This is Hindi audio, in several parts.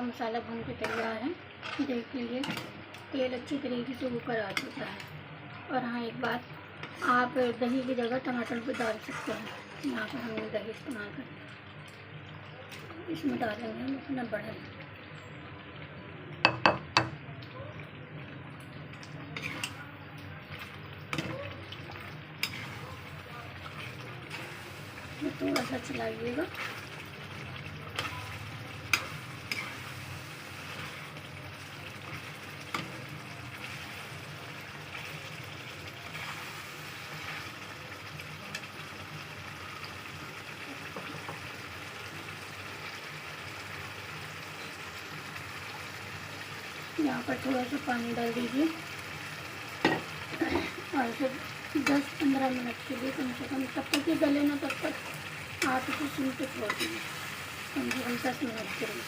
मसाला भून के तैयार है। देख लीजिए तेल अच्छी तरीके से ऊपर आ चुका है। और हाँ एक बात, आप दही की जगह टमाटर भी डाल सकते हैं। यहाँ पर हमने दही इस्तेमाल कर, इसमें डालेंगे हम अपना बढ़ल। थोड़ा सा चलाइएगा। यहाँ पर थोड़ा सा पानी डाल दीजिए और फिर 10-15 मिनट के लिए कम से कम, तब तक ये गले ना तब तक आप इसे सिम पे छोड़ दीजिए कम से कम 10 मिनट के लिए।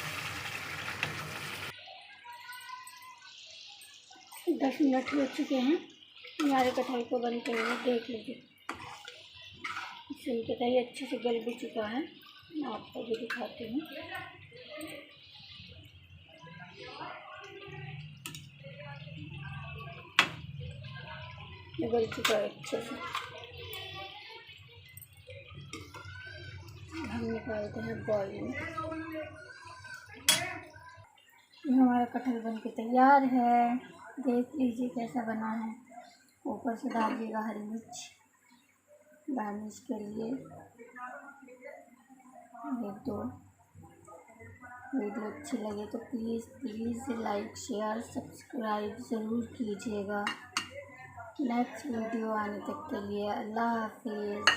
10 मिनट हो चुके हैं हमारे कटहल को बनते हुए। देख लीजिए सिम पे दही अच्छे से गल भी चुका है। मैं आपको भी दिखाती हूँ। गल चुका है अच्छे से। हम निकालते हैं बॉयल में। ये हमारा कटहल बन के तैयार है। देख लीजिए कैसा बना है। ऊपर से डालिएगा हरी मिर्च गार्निश के लिए। एक दो वीडियो अच्छी लगे तो प्लीज़ लाइक शेयर सब्सक्राइब ज़रूर कीजिएगा। नेक्स्ट वीडियो आने तक के लिए अल्लाह हाफिज़।